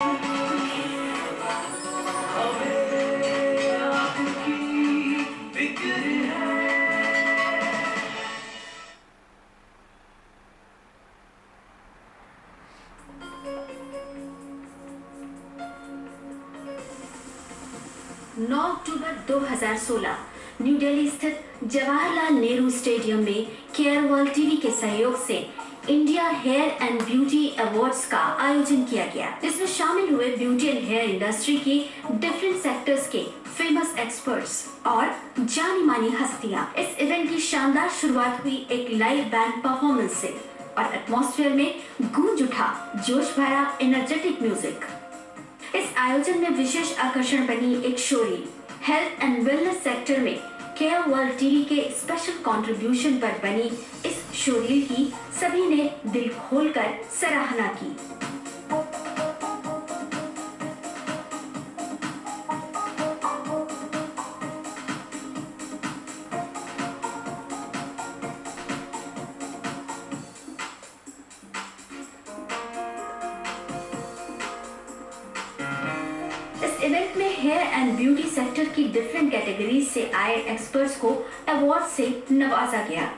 9 अक्टूबर 2016 New Delhi स्थित Jawaharlal Nehru stadium में Care World TV के सहयोग से India hair and beauty awards का आयोजन किया गया। इसमें शामिल हुए ब्यूटी एंड हेयर इंडस्ट्री के डिफरेंट सेक्टर्स के फेमस एक्सपर्ट्स और जानी मानी हस्तियां। इस इवेंट की शानदार शुरुआत हुई एक लाइव बैंड परफॉर्मेंस से और एटमॉस्फेयर में गूंज उठा जोश भरा एनर्जेटिक म्यूजिक। इस आयोजन में विशेष आकर्षण बनी एक showreel health and wellness sector में केयर वर्ल्ड टीवी के स्पेशल कंट्रीब्यूशन पर बनी इस शोरील की सभी ने दिल खोलकर सराहना की। इस इवेंट में हेयर एंड ब्यूटी सेक्टर की डिफरेंट कैटेगरीज से आए एक्सपर्ट्स को अवार्ड से नवाजा गया।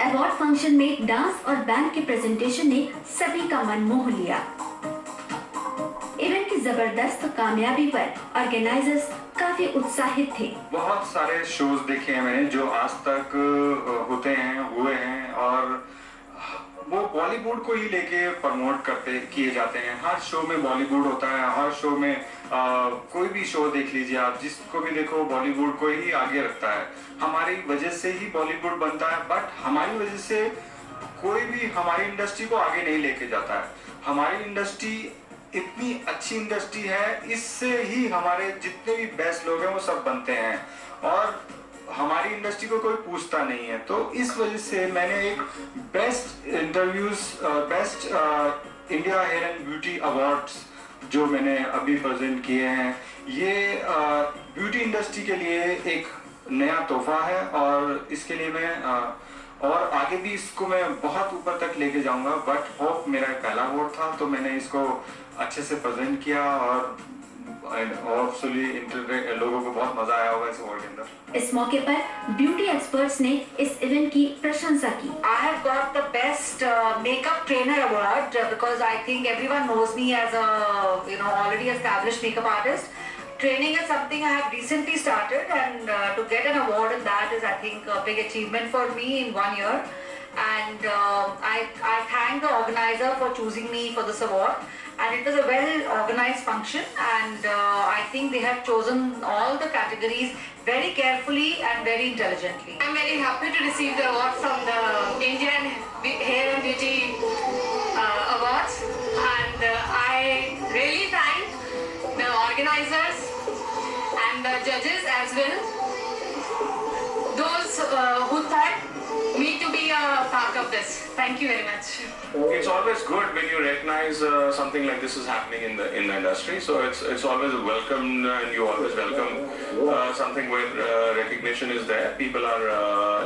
अवार्ड फंक्शन में डांस और बैंड के प्रेजेंटेशन ने सभी का मन मोह लिया। इवेंट की जबरदस्त कामयाबी पर ऑर्गेनाइजर्स काफी उत्साहित थे। बहुत सारे शोज देखे हैं मैंने जो आज तक होते हैं हुए हैं और वो बॉलीवुड को ही लेके प्रमोट किए जाते हैं। हर शो में बॉलीवुड होता है, हर शो में कोई भी शो देख लीजिए आप, जिसको भी देखो बॉलीवुड को ही आगे रखता है। हमारी वजह से ही बॉलीवुड बनता है, बट हमारी वजह से कोई भी हमारी इंडस्ट्री को आगे नहीं लेके जाता है। हमारी इंडस्ट्री इतनी अच्छी इंडस्ट्री है, इससे ही हमारे जितने भी बेस्ट लोग हैं वो सब बनते हैं और हमारी इंडस्ट्री को कोई पूछता नहीं है। तो इस वजह से मैंने एक best India hair and beauty awards जो मैंने अभी प्रेजेंट किए हैं, ये ब्यूटी इंडस्ट्री के लिए एक नया तोहफा है और इसके लिए मैं और आगे भी इसको मैं बहुत ऊपर तक लेके जाऊंगा। बट होप मेरा पहला अवार्ड था तो मैंने इसको अच्छे से प्रेजेंट किया और लोगों को बहुत मजा आया होगा इस अवार्ड के अंदर। इस मौके पर ब्यूटी एक्सपर्ट्स ने इस इवेंट की प्रशंसा की। I have got the best makeup trainer award because I think everyone knows me as a already established makeup artist. Training is something I have recently started, and to get an award in that is, I think, a big achievement for me in 1 year. And I thank the organizer for choosing me for this award. And it was a well organized function, and I think they have chosen all the categories very carefully and very intelligently. I'm very happy to receive the award from the Indian Hair and Beauty Awards, and I really thank the organizers and the judges as well, those who thought me to be a part of this. Thank you very much. It's always good when you recognize something like this is happening in the industry. So it's always welcome, and you always welcome something where recognition is there. People are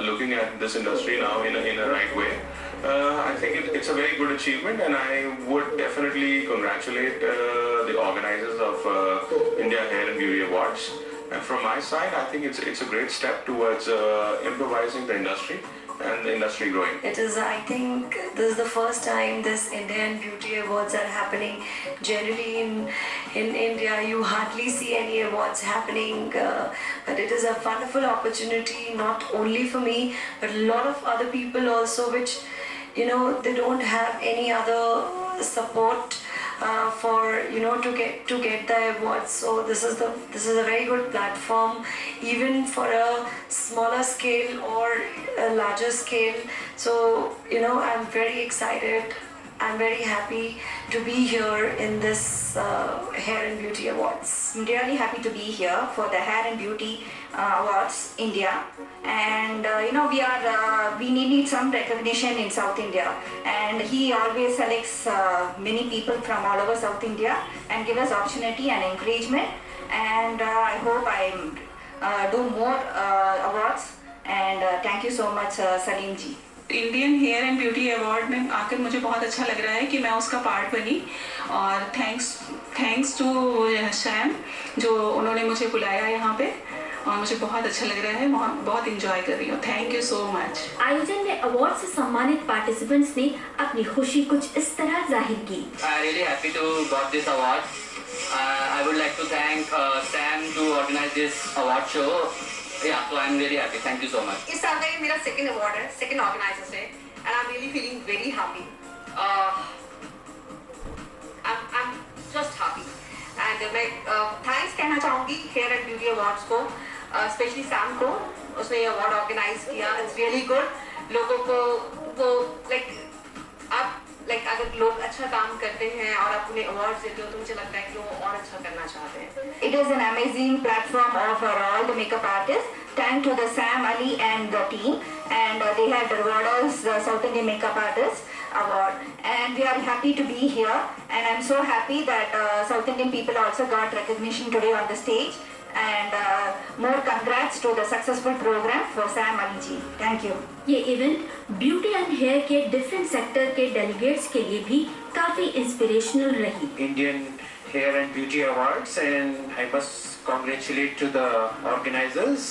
looking at this industry now in a right way. I think it's a very good achievement, and I would definitely congratulate the organizers of India Hair and Beauty Awards. And from my side, I think it's a great step towards improvising the industry and the industry growing. It is, I think, this is the first time this Indian Beauty Awards are happening. Generally in India, you hardly see any awards happening, but it is a wonderful opportunity, not only for me, but a lot of other people also, which, they don't have any other support for to get the awards. So this is a very good platform, even for a smaller scale or a larger scale. So I'm very excited. I'm very happy to be here in this Hair and Beauty Awards. I'm really happy to be here for the Hair and Beauty Awards India, and we need some recognition in South India, and he always selects many people from all over South India and give us opportunity and encouragement, and I hope I do more awards, and thank you so much Salim ji. Indian hair and beauty award में आकर मुझे बहुत अच्छा लग रहा है कि मैं उसका पार्ट बनी, और थैंक्स टू सैम जो उन्होंने मुझे बुलाया यहाँ पे, और मुझे बहुत अच्छा लग रहा है, बहुत इंजॉय कर रही हूँ। Thank you so much. आयोजन में अवार्ड से सम्मानित पार्टिसिपेंट्स ने अपनी खुशी कुछ इस तरह जाहिर की। Really happy to got this award. I would like to thank Sam to organize this award show. Yeah, so I'm very happy. Thank you so much. इस साल का ये मेरा सेकंड अवार्ड है, सेकंड ऑर्गेनाइजर से, and I am really feeling very happy. I'm just happy. And मैं thanks कहना चाहूँगी हेयर एंड ब्यूटी अवार्ड्स को, स्पेशली सैम को, उसने ये अवार्ड ऑर्गेनाइज किया। It's really good. लोगों को वो लाइक अगर लोग अच्छा काम करते हैं और आप उन्हें अवार्ड्स देते हो तो मुझे लगता है कि वो और अच्छा करना चाहते हैं। It is an amazing platform of all the makeup artists. Thanks to the Sam Ali and the team, and they had awarded us the South Indian Makeup Artist Award, and we are happy to be here, and I'm so happy that South Indian people also got recognition today on the stage, and more congrats to the successful program for Sam Ali ji. Thank you. ये event beauty and hair के different sector के delegates के लिए भी काफी inspirational रही। Indian Hair and Beauty Awards, and I must congratulate to the organizers,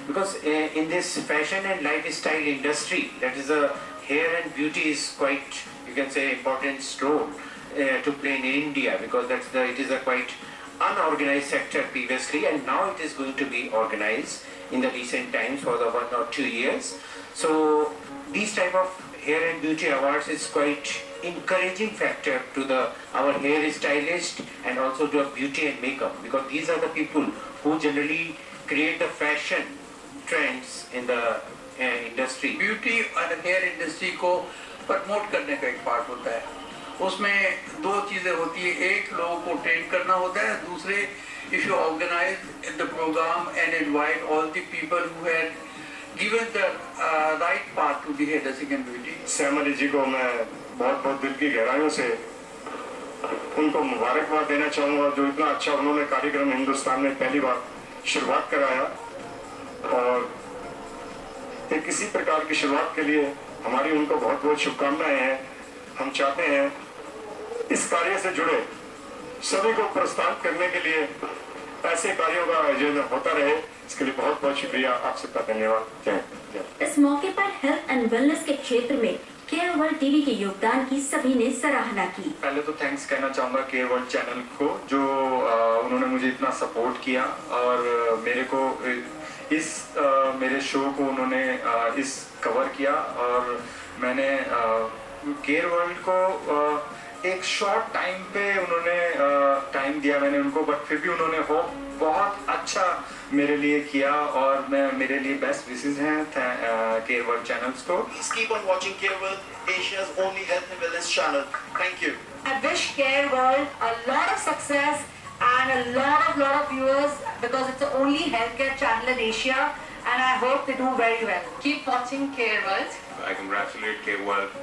because in this fashion and lifestyle industry, that is a hair and beauty is quite, you can say, important role to play in India, because it is a quite unorganized sector previously, and now it is going to be organized in the recent times for the 1 or 2 years. So these type of hair and beauty awards is quite encouraging factor to our hair stylist and also to beauty and makeup, because these are the people who generally create the fashion trends in the industry. Beauty और hair industry को promote करने का एक part होता है। उसमें दो चीज़ें होती है, एक लोगों को ट्रेन करना होता है, दूसरे if you organise the programme and invite all the people who had given the right path to the hair dressing and beauty. Sam Ali ji को मैं बहुत दिल की गहराइयों से उनको मुबारकबाद देना चाहूँगा, जो इतना अच्छा उन्होंने कार्यक्रम हिंदुस्तान में पहली बार शुरुआत कराया, और एक इसी प्रकार की शुरुआत के लिए हमारी उनको बहुत बहुत शुभकामनाएं हैं। हम चाहते हैं इस कार्य से जुड़े सभी को प्रोत्साहित करने के लिए ऐसे कार्यों का आयोजन होता रहे। इसके लिए बहुत बहुत शुक्रिया, आप सबका धन्यवाद। जय। इस मौके पर हेल्थ एंड वेलनेस के क्षेत्र में केयर वर्ल्ड टीवी के योगदान की सभी ने सराहना की। पहले तो थैंक्स कहना चाहूँगा केयर वर्ल्ड चैनल को, जो उन्होंने मुझे इतना सपोर्ट किया, और मेरे को मेरे शो को उन्होंने इस कवर किया, और मैंने केयर वर्ल्ड को एक शॉर्ट टाइम पे उन्होंने टाइम दिया मैंने उनको, बट फिर भी उन्होंने बहुत अच्छा मेरे लिए किया, और मेरे लिए बेस्ट विशेस हैं केयर वर्ल्ड चैनल्स को। Please keep on watching Care World, Asia's only health and wellness channel. Thank you. I wish Care World a lot of success and a lot of viewers, because it's the only healthcare channel in Asia, and I hope they do very well. Keep watching Care World. I congratulate Care World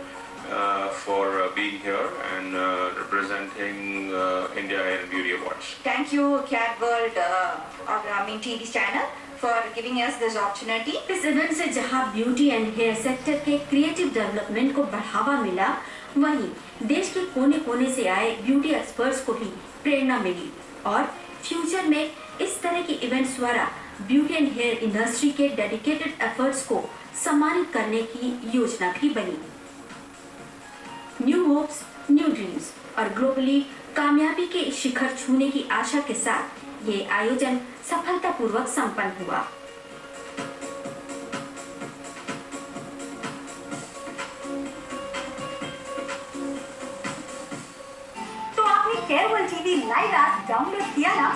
for being here and representing India Hair and Beauty Awards. Thank you Care World TV channel for giving us this opportunity. इस event से जहां beauty and hair sector के creative development को बढ़ावा मिला, वहीं देश के कोने-कोने से आए ब्यूटी एक्सपर्ट्स को भी प्रेरणा मिली, और फ्यूचर में इस तरह के इवेंट्स द्वारा ब्यूटी एंड हेयर इंडस्ट्री के डेडिकेटेड एफर्ट्स को सम्मानित करने की योजना भी बनी। न्यू होप्स, न्यू ड्रीम्स और ग्लोबली कामयाबी के शिखर छूने की आशा के साथ ये आयोजन सफलतापूर्वक संपन्न हुआ। तो आपने care World TV live app download किया ना?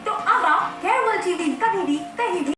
तो अब आप केयर वर्ल्ड टीवी कभी भी कहीं भी